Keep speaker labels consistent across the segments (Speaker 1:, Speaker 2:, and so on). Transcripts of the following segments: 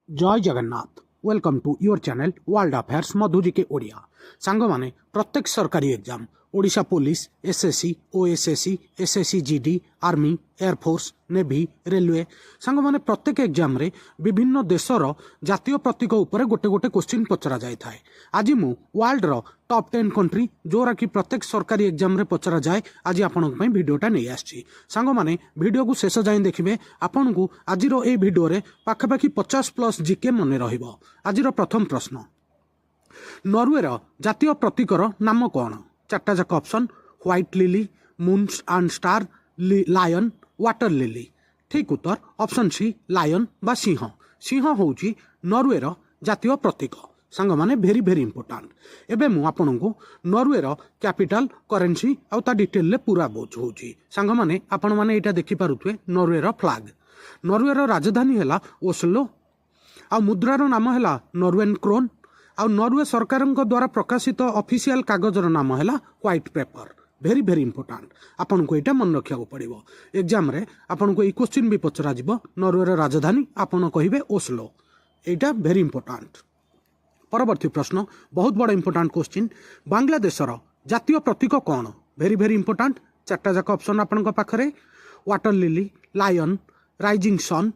Speaker 1: जय Jagannath. Welcome to your channel world affairs Madhuji के ओडिया। सांग माने प्रत्येक सरकारी exam Odisha police SSC OSSC SSC GD army air force navy railway सांग माने प्रत्येक एग्जाम रे विभिन्न देशर जातीय प्रतीक उपरे गोटे गोटे क्वेश्चन पचरा जाए थाए। आज मु वर्ल्ड रो टॉप 10 कंट्री जोरा कि प्रत्येक सरकारी एग्जाम रे पचरा जाए आज आपण भिडियोटा नहीं आछि। सांग माने वीडियो को शेष जाए देखिबे आपण को आज रो ए वीडियो रे पाखापाखि 50+ जीके मन रहिबो। आज रो प्रथम प्रश्न, नॉर्वे रो जातीय प्रतीकर नाम कौन? चारटा जाक option, white lily, moon and star, lion, water lily. ठीक उत्तर ऑप्शन सी लायन बा सिंह। सिंह होउची नॉर्वे रो जातीय प्रतीक। सांग माने भेरी भेरी इंपोर्टेंट। एबे मु आपन को नॉर्वे रो कैपिटल करेंसी आउ ता डिटेल ले पूरा बुझौची। सांग माने आपन माने एटा देखि पारुथवे नॉर्वे रो फ्लैग। नॉर्वे रो राजधानी हैला ओस्लो आ मुद्रार नाम है नॉर्वेन क्रोन आ नॉर्वे सरकार द्वारा प्रकाशित ऑफिशियल कागजर नाम है व्हाइट पेपर। भेरी भेरी इंपोर्टेंट। आपन को एटा मन रखिया पड़िबो। एग्जाम रे आपन को ई क्वेश्चन भी पचरा जिवो। नॉर्वे राजधानी आपन कहिबे ओस्लो। एटा भेरी इंपोर्टेंट। परवर्ती प्रश्न बहुत बड़ा इंपोर्टेंट क्वेश्चन, बांग्लादेशर जातीय प्रतीक कौन? भेरी भेरी इंपोर्टेंट। चारटा जाक ऑप्शन आपन पाखरे, water lily, lion, rising sun,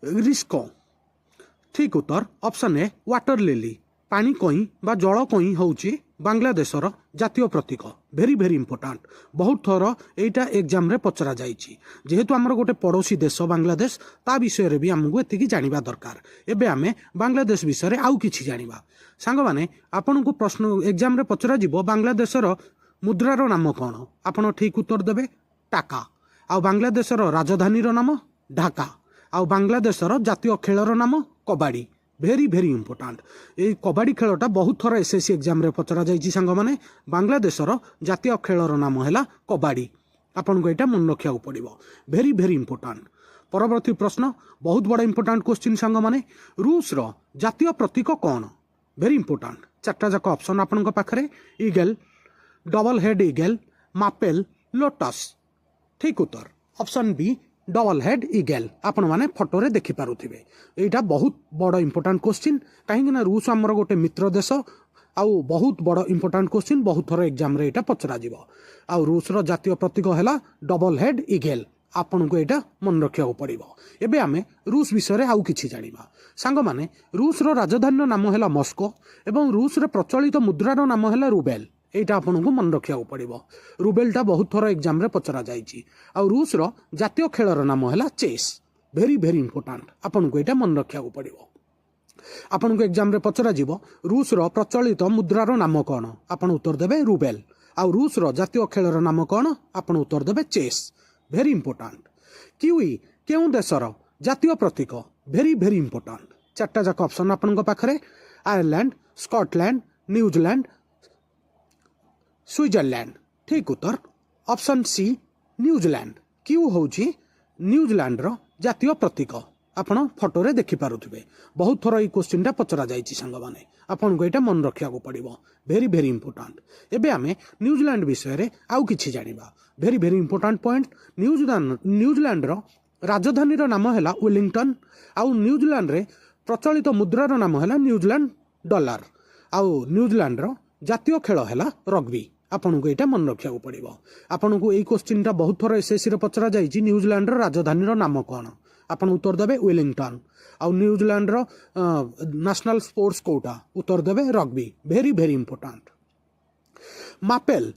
Speaker 1: रिस्को। ठीक उत्तर ऑप्शन ए वाटर लिली। पानी कई बा जल कई होउची बांग्लादेशर जातीय प्रतीक। भेरी भेरी इंपोर्टेंट। बहुत थर एटा एग्जाम रे पचरा जाइछि। जेहेतु हमर गोटे पड़ोसी देश बांग्लादेश ता विषय रे भी हमको एतिकी जानिबा दरकार। एबे आमे बांग्लादेश विषय रे आउ किछि जानिबा। सांग माने आपन को प्रश्न एग्जाम रे पचरा जिवो बांग्लादेशर मुद्रार नाम कौन? आपन ठीक उत्तर देबे टाका। आ बांग्लादेशर राजधानीर नाम ढाका। आ बांग्लादेशर जातीय खेलर नाम कबाड़ी। भेरी भेरी इंपोर्टेंट। ये कबाड़ी खेलटा बहुत थर एसएससी एग्जाम रे पचरा जाइछि। सांग माने बांग्लादेशर जातीय खेलर नाम हैला कबाड़ी। आपन को एटा मन रखिया पड़िबो। भेरी भेरी इंपोर्टेंट। परवर्ती प्रश्न बहुत बड़ा इंपोर्टेंट क्वेश्चन सांग माने, रूस रो जातीय प्रतीक कौन? भेरी इंपोर्टेंट। चारटा जाक ऑप्शन आपन पाखरे, eagle, double head eagle, maple, lotus. ठीक उत्तर option B double head eagle. आपण माने फोटो रे देखि पारुथिबे। एटा बहुत बड़ इंपोर्टेंट क्वेश्चन काहेकि ना रूस हमर गोटे मित्र देश आउ बहुत बड़ इंपोर्टेंट क्वेश्चन बहुत थर एग्जाम रे एटा पचरा जिवो। आउ रूस रो जातीय प्रतीक हैला डबल हेड ईगल। आपण को एटा मन रखिया पड़िबो। एबे आमे रूस विषय रे आउ किछि जानिबा। सांग माने रूस रो राजधानी नाम हैला मॉस्को एवं रूस रे प्रचलित मुद्रार नाम हैला रूबेल। एटा आपन को मन रखिया पड़िबो। रूबेलटा बहुत थर एग्जाम रे पचरा जाइछि। आ रूस रो जातीय खेलर नाम हैला चेस। भेरी भेरी इंपोर्टेंट। आपन को एटा मन रखिया पड़िबो। आपन को एग्जाम रे पचरा जिवो रूस रो प्रचलित मुद्रार नाम कौन? आपन उत्तर देबे रूबेल। आ रूस रो जातीय खेलर नाम कौन? आपन उत्तर देबे चेस। भेरी इंपोर्टेंट। किवी केउ देशर जातीय प्रतीक? भेरी भेरी इंपोर्टेंट। चारटा जाक ऑप्शन आपन को पाखरे, आयरलैंड, स्कॉटलैंड, न्यूजीलैंड, स्विट्जरलैंड। ठीक उत्तर ऑप्शन सी न्यूजीलैंड। क्यू होउची न्यूजीलैंड रो जातीय प्रतीक। आपण फोटो रे देखि पारुथिबे। बहुत थर ई क्वेश्चन टा पचरा जाइछि संग माने। आपण को एटा मन रखिया को पड़िबो। भेरी भेरी इंपोर्टेंट। एबे आमे न्यूजीलैंड विषय रे आउ किछि जानिबा। भेरी भेरी इंपोर्टेंट पॉइंट, न्यूजीलैंड रो राजधानी रो नाम हैला वेलिंगटन। आउ न्यूजीलैंड रे प्रचलित मुद्रार नाम हैला न्यूजीलैंड डॉलर। आउ न्यूजीलैंड रो जातीय खेल हैला रग्बी। आपन को एटा मन रखिया पड़िबो। आपन को एई क्वेश्चन टा बहुत थर एसएससी रे पचरा जाइछि। न्यूजीलैंड रो राजधानी रो नाम कोन? आपन उत्तर देबे वेलिंगटन। आ न्यूजीलैंड रो नेशनल स्पोर्ट्स कोटा उत्तर देबे रग्बी। भेरी भेरी इंपोर्टेंट। मापेल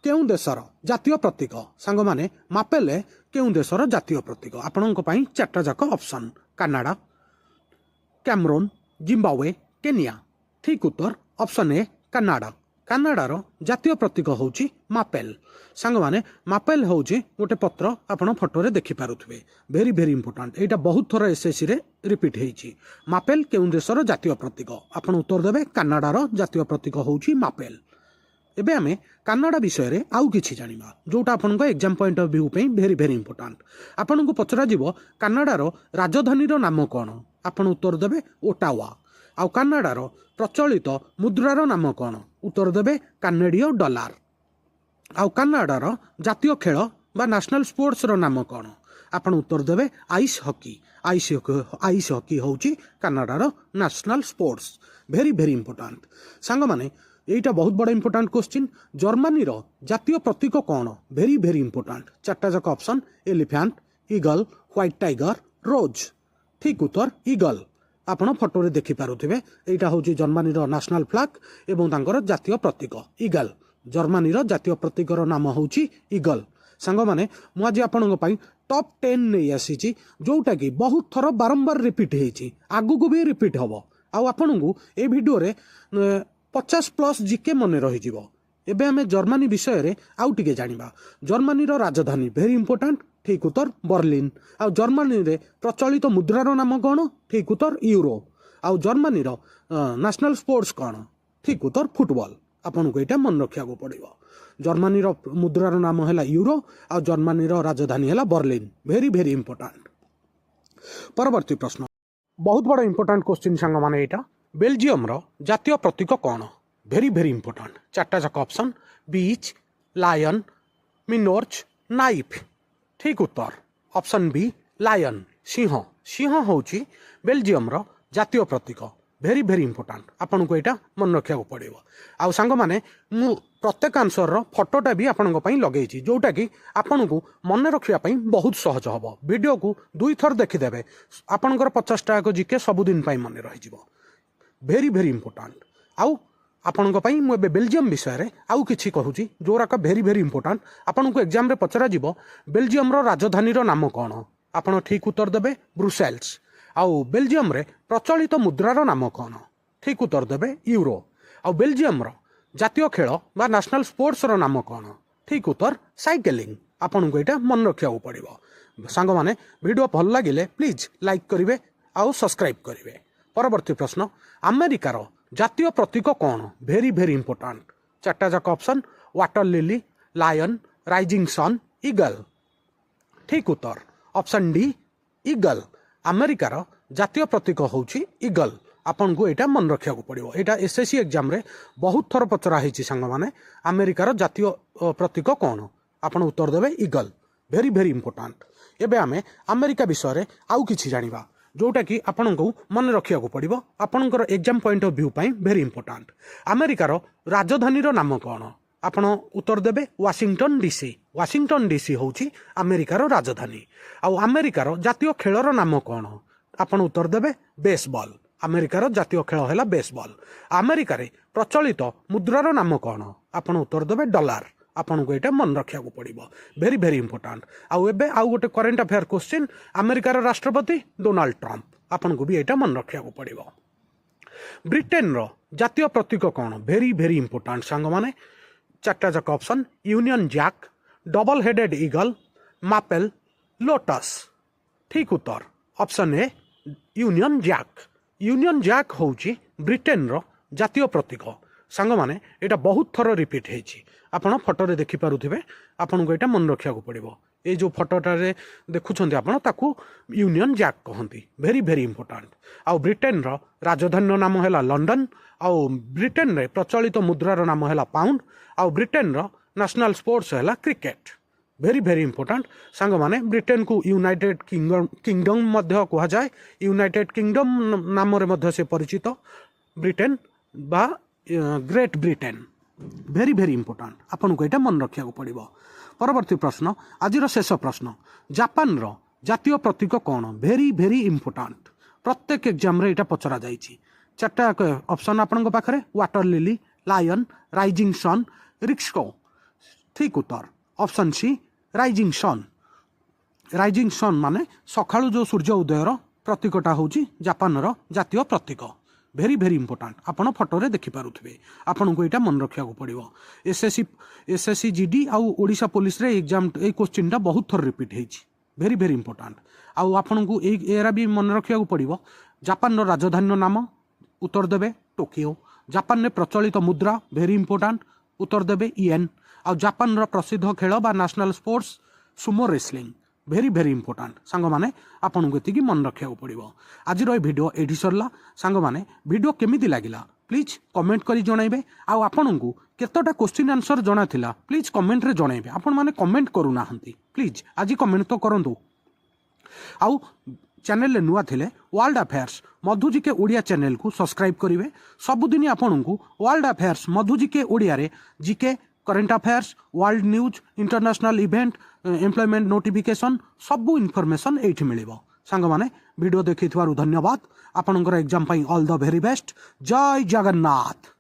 Speaker 1: केउ देशर जातीय प्रतीक? सांग माने मापेल केउ देशर जातीय प्रतीक? आपन को पई चारटा जाक option, Canada, Cameroon, Zimbabwe, Kenya. ठीक उत्तर ऑप्शन ए कनाडा। कनाडार जातीय प्रतीक होउची मापेल। सांग माने मापेल होउची गोटे पत्र आपण फोटो रे देखि पारुथबे। भेरी भेरी इंपोर्टेंट। एटा बहुत थर एसएससी रे रिपीट हेइची। मापेल केउ देशर जातीय प्रतीक? आपण उत्तर देबे कनाडार जातीय प्रतीक होउची मापेल। एबे आमे कनाडा विषय रे आउ किछि जानिबा जोटा आपण को एग्जाम पॉइंट ऑफ व्यू पे भेरी भेरी इंपोर्टेंट। आपण को पचरा जिवो कनाडार राजधानी रो नाम कोन? आपण उत्तर देबे ओटावा। आउ कनाडार प्रचलित मुद्रार नाम कौन? उत्तर देबे कानेडियो डॉलर। आउ कनाडार जातीय खेल बा नेशनल स्पोर्ट्स रो नाम कौन? ଆପଣ ଉତ୍ତର ଦେବେ ଆଇସ୍ ହକି। ଆଇସ୍ ହକି ହେଉଛି କାନାଡ଼ାର national sports. Very very important ସାଙ୍ଗମାନେ। এইটা ବହୁତ ବଡ଼ ଇମ୍ପୋର୍ଟାଣ୍ଟ କ୍ୱେଶ୍ଚିନ୍। ଜର୍ମାନୀର ଜାତୀୟ ପ୍ରତୀକ କ'ଣ? Very very important. ଚାରିଟା ଯାକ option elephant, eagle, white tiger, rose. ଠିକ୍ ଉତ୍ତର ଇଗଲ୍। ଆପଣ ଫଟୋରେ ଦେଖିପାରୁଥିବେ ଏଇଟା ହେଉଛି ଜର୍ମାନୀର ନ୍ୟାସନାଲ୍ ଫ୍ଲାଗ୍ ଏବଂ ତାଙ୍କର ଜାତୀୟ ପ୍ରତୀକ ଇଗଲ୍। ଜର୍ମାନୀର ଜାତୀୟ ପ୍ରତୀକର ନାମ ହେଉଛି ଇଗଲ୍। ସାଙ୍ଗମାନେ ମୁଁ ଆଜି ଆପଣଙ୍କ ପାଇଁ ଟପ୍ 10 ନେଇ ଆସିଛି ଯେଉଁଟାକି ବହୁତ ଥର ବାରମ୍ବାର ରିପିଟ୍ ହେଇଛି, ଆଗକୁ ବି ରିପିଟ୍ ହେବ। ଆଉ ଆପଣଙ୍କୁ ଏ ଭିଡ଼ିଓରେ 50+ ଜିକେ ମନେ ରହିଯିବ। ଏବେ ଆମେ ଜର୍ମାନୀ ବିଷୟରେ ଆଉ ଟିକେ ଜାଣିବା। ଜର୍ମାନୀର ରାଜଧାନୀ ଭେରି ଇମ୍ପୋର୍ଟାଣ୍ଟ। ଠିକ୍ ଉତ୍ତର ବର୍ଲିନ୍। ଆଉ ଜର୍ମାନୀରେ ପ୍ରଚଳିତ ମୁଦ୍ରାର ନାମ କ'ଣ? ଠିକ୍ ଉତ୍ତର ୟୁରୋ। ଆଉ ଜର୍ମାନୀର ନ୍ୟାସନାଲ୍ ସ୍ପୋର୍ଟସ୍ କ'ଣ? ଠିକ୍ ଉତ୍ତର ଫୁଟବଲ। ଆପଣଙ୍କୁ ଏଇଟା ମନେ ରଖିବାକୁ ପଡ଼ିବ। ଜର୍ମାନୀର ମୁଦ୍ରାର ନାମ ହେଲା ୟୁରୋ ଆଉ ଜର୍ମାନୀର ରାଜଧାନୀ ହେଲା ବର୍ଲିନ୍। Very very important. ପରବର୍ତ୍ତୀ ପ୍ରଶ୍ନ ବହୁତ ବଡ଼ ଇମ୍ପୋର୍ଟାଣ୍ଟ କ୍ୱେଶ୍ଚିନ୍ ସାଙ୍ଗମାନେ ଏଇଟା। ବେଲଜିୟମର ଜାତୀୟ ପ୍ରତୀକ କ'ଣ? Very very important. ଚାରିଟା ଯାକ ଅପସନ୍ ବିଚ୍, ଲାୟନ୍, ମିନୋର୍ଚ, ନାଇଫ୍। ଠିକ୍ ଉତ୍ତର ଅପସନ୍ ବି ଲାୟନ୍, ସିଂହ। ସିଂହ ହେଉଛି ବେଲଜିୟମର ଜାତୀୟ ପ୍ରତୀକ। Very very important. ଆପଣଙ୍କୁ ଏଇଟା ମନେ ରଖିବାକୁ ପଡ଼ିବ। ଆଉ ସାଙ୍ଗମାନେ ମୁଁ ପ୍ରତ୍ୟେକ ଆନ୍ସରର ଫଟୋଟା ବି ଆପଣଙ୍କ ପାଇଁ ଲଗେଇଛି ଯେଉଁଟାକି ଆପଣଙ୍କୁ ମନେ ରଖିବା ପାଇଁ ବହୁତ ସହଜ ହେବ। ଭିଡ଼ିଓକୁ 2 ଥର ଦେଖିଦେବେ, ଆପଣଙ୍କର 50ଟା ଯାକ ଜିକେ ସବୁଦିନ ପାଇଁ ମନେ ରହିଯିବ। Very very important. ଆଉ ଆପଣଙ୍କ ପାଇଁ ମୁଁ ଏବେ ବେଲଜିୟମ ବିଷୟରେ ଆଉ କିଛି କହୁଛି ଯେଉଁଗୁଡ଼ାକ ଭେରି ଭେରି ଇମ୍ପୋର୍ଟାଣ୍ଟ। ଆପଣଙ୍କୁ ଏକ୍ଜାମ୍ରେ ପଚରାଯିବ ବେଲଜିୟମର ରାଜଧାନୀର ନାମ କ'ଣ? ଆପଣ ଠିକ୍ ଉତ୍ତର ଦେବେ ବ୍ରୁସେଲ୍ସ। ଆଉ ବେଲଜିୟମରେ ପ୍ରଚଳିତ ମୁଦ୍ରାର ନାମ କ'ଣ? ଠିକ୍ ଉତ୍ତର ଦେବେ ୟୁରୋ। ଆଉ ବେଲଜିୟମର ଜାତୀୟ ଖେଳ ବା ନ୍ୟାସନାଲ୍ ସ୍ପୋର୍ଟସର ନାମ କ'ଣ? ଠିକ୍ ଉତ୍ତର ସାଇକେଲିଂ। ଆପଣଙ୍କୁ ଏଇଟା ମନେ ରଖିବାକୁ ପଡ଼ିବ। ସାଙ୍ଗମାନେ ଭିଡ଼ିଓ ଭଲ ଲାଗିଲେ ପ୍ଲିଜ୍ ଲାଇକ୍ କରିବେ ଆଉ ସବସ୍କ୍ରାଇବ୍ କରିବେ। ପରବର୍ତ୍ତୀ ପ୍ରଶ୍ନ ଆମେରିକାର ଜାତୀୟ ପ୍ରତୀକ କ'ଣ? Very very important. ଚାରିଟା ଯାକ option water lily, lion, rising sun, eagle. ଠିକ୍ ଉତ୍ତର ଅପସନ୍ ଡି ଇଗଲ୍। ଆମେରିକାର ଜାତୀୟ ପ୍ରତୀକ ହେଉଛି ଇଗଲ୍। ଆପଣଙ୍କୁ ଏଇଟା ମନେ ରଖିବାକୁ ପଡ଼ିବ। ଏଇଟା SSC ଏକ୍ଜାମ୍ରେ ବହୁତ ଥର ପଚରା ହେଇଛି ସାଙ୍ଗମାନେ। ଆମେରିକାର ଜାତୀୟ ପ୍ରତୀକ କ'ଣ? ଆପଣ ଉତ୍ତର ଦେବେ ଇଗଲ୍। Very very important. ଏବେ ଆମେ ଆମେରିକା ବିଷୟରେ ଆଉ କିଛି ଜାଣିବା ଯେଉଁଟାକି ଆପଣଙ୍କୁ ମନେ ରଖିବାକୁ ପଡ଼ିବ ଆପଣଙ୍କର ଏକ୍ଜାମ୍ ପଏଣ୍ଟ ଅଫ୍ ଭ୍ୟୁ ପାଇଁ ଭେରି ଇମ୍ପୋର୍ଟାଣ୍ଟ। ଆମେରିକାର ରାଜଧାନୀର ନାମ କ'ଣ? ଆପଣ ଉତ୍ତର ଦେବେ ୱାଶିଂଟନ୍ DC। ୱାଶିଂଟନ୍ DC ହେଉଛି ଆମେରିକାର ରାଜଧାନୀ। ଆଉ ଆମେରିକାର ଜାତୀୟ ଖେଳର ନାମ କ'ଣ? ଆପଣ ଉତ୍ତର ଦେବେ ବେସବଲ୍। ଆମେରିକାର ଜାତୀୟ ଖେଳ ହେଲା ବେସବଲ୍। ଆମେରିକାରେ ପ୍ରଚଳିତ ମୁଦ୍ରାର ନାମ କ'ଣ? ଆପଣ ଉତ୍ତର ଦେବେ ଡଲାର। ଆପଣଙ୍କୁ ଏଇଟା ମନେ ରଖିବାକୁ ପଡ଼ିବ। Very very important. ଆଉ ଏବେ ଆଉ ଗୋଟେ କରେଣ୍ଟ ଆଫେୟାର କ୍ୱେଶ୍ଚିନ୍। ଆମେରିକାର ରାଷ୍ଟ୍ରପତି ଡୋନାଲ୍ଡ ଟ୍ରମ୍ପ। ଆପଣଙ୍କୁ ବି ଏଇଟା ମନେ ରଖିବାକୁ ପଡ଼ିବ। ବ୍ରିଟେନର ଜାତୀୟ ପ୍ରତୀକ କ'ଣ? ଭେରି ଭେରି ଇମ୍ପୋର୍ଟାଣ୍ଟ ସାଙ୍ଗମାନେ। ଚାରିଟା ଯାକ option union jack, double headed eagle, maple, lotus. ଠିକ୍ ଉତ୍ତର option A union jack. Union jack ହେଉଛି ବ୍ରିଟେନର ଜାତୀୟ ପ୍ରତୀକ। ସାଙ୍ଗମାନେ ଏଇଟା ବହୁତ ଥର ରିପିଟ୍ ହେଇଛି, ଆପଣ ଫଟୋରେ ଦେଖିପାରୁଥିବେ। ଆପଣଙ୍କୁ ଏଇଟା ମନେ ରଖିବାକୁ ପଡ଼ିବ। ଏଇ ଯେଉଁ ଫଟୋଟାରେ ଦେଖୁଛନ୍ତି ଆପଣ ତାକୁ ୟୁନିୟନ୍ ଜ୍ୟାକ୍ କହନ୍ତି। Very very important. ଆଉ ବ୍ରିଟେନର ରାଜଧାନୀର ନାମ ହେଲା ଲଣ୍ଡନ। ଆଉ ବ୍ରିଟେନରେ ପ୍ରଚଳିତ ମୁଦ୍ରାର ନାମ ହେଲା ପାଉଣ୍ଡ। ଆଉ ବ୍ରିଟେନର ନ୍ୟାସନାଲ୍ ସ୍ପୋର୍ଟସ୍ ହେଲା କ୍ରିକେଟ୍। ଭେରି ଭେରି ଇମ୍ପୋର୍ଟାଣ୍ଟ ସାଙ୍ଗମାନେ। ବ୍ରିଟେନକୁ ୟୁନାଇଟେଡ୍ କିଙ୍ଗଡମ୍ ମଧ୍ୟ କୁହାଯାଏ। ୟୁନାଇଟେଡ୍ କିଙ୍ଗଡମ୍ ନାମରେ ମଧ୍ୟ ସେ ପରିଚିତ। ବ୍ରିଟେନ ବା great Britain. Very very important. ଆପଣଙ୍କୁ ଏଇଟା ମନେ ରଖିବାକୁ ପଡ଼ିବ। ପରବର୍ତ୍ତୀ ପ୍ରଶ୍ନ ଆଜିର ଶେଷ ପ୍ରଶ୍ନ। ଜାପାନର ଜାତୀୟ ପ୍ରତୀକ କ'ଣ? Very very important. ପ୍ରତ୍ୟେକ ଏକ୍ଜାମ୍ରେ ଏଇଟା ପଚରାଯାଇଛି। ଚାରିଟା ଅପସନ୍ ଆପଣଙ୍କ ପାଖରେ ୱାଟର ଲିଲି, ଲାୟନ୍, ରାଇଜିଂ ସନ୍, ରିକ୍ସକୋ। ଠିକ୍ ଉତ୍ତର ଅପସନ୍ ସି ରାଇଜିଂ ସନ୍। ରାଇଜିଂ ସନ୍ ମାନେ ସକାଳୁ ଯେଉଁ ସୂର୍ଯ୍ୟ ଉଦୟର ପ୍ରତୀକଟା ହେଉଛି ଜାପାନର ଜାତୀୟ ପ୍ରତୀକ। Very very important. ଆପଣ ଫଟୋରେ ଦେଖିପାରୁଥିବେ। ଆପଣଙ୍କୁ ଏଇଟା ମନେ ରଖିବାକୁ ପଡ଼ିବ। SSC GD ଆଉ ଓଡ଼ିଶା ପୋଲିସରେ ଏକ୍ଜାମ୍ ଏଇ କ୍ୱେଶ୍ଚିନ୍ଟା ବହୁତ ଥର ରିପିଟ୍ ହେଇଛି। Very very important. ଆଉ ଆପଣଙ୍କୁ ଏରା ବି ମନେ ରଖିବାକୁ ପଡ଼ିବ। ଜାପାନର ରାଜଧାନୀର ନାମ ଉତ୍ତର ଦେବେ ଟୋକିଓ। ଜାପାନରେ ପ୍ରଚଳିତ ମୁଦ୍ରା ଭେରି ଇମ୍ପୋର୍ଟାଣ୍ଟ ଉତ୍ତର ଦେବେ ଇଏନ୍। ଆଉ ଜାପାନର ପ୍ରସିଦ୍ଧ ଖେଳ ବା national sports sumo wrestling. Very very important ସାଙ୍ଗମାନେ। ଆପଣଙ୍କୁ ଏତିକି ମନେ ରଖିବାକୁ ପଡ଼ିବ। ଆଜିର ଏ ଭିଡ଼ିଓ ଏଇଠି ସରିଲା। ସାଙ୍ଗମାନେ ଭିଡ଼ିଓ କେମିତି ଲାଗିଲା ପ୍ଲିଜ୍ କମେଣ୍ଟ କରି ଜଣାଇବେ। ଆଉ ଆପଣଙ୍କୁ କେତେଟା କ୍ୱେଶ୍ଚିନ୍ ଆନ୍ସର ଜଣାଥିଲା ପ୍ଲିଜ୍ କମେଣ୍ଟରେ ଜଣାଇବେ। ଆପଣମାନେ କମେଣ୍ଟ କରୁନାହାନ୍ତି, ପ୍ଲିଜ୍ ଆଜି କମେଣ୍ଟ ତ କରନ୍ତୁ। आउ चैनल नुआ थिले वर्ल्ड अफेयर्स मधुजिके ओडिया चैनल को सब्सक्राइब करेंगे। सबुदिन आपन को वर्ल्ड अफेयर्स मधुजिके ओडिया रे GK current affairs world news international event employment notification सबू इनफॉरमेशन एठी मिलिबो। सांग माने वीडियो देखिथिबारु धन्यवाद। आपनकर एग्जाम पई ऑल द वेरी बेस्ट। जय जगन्नाथ।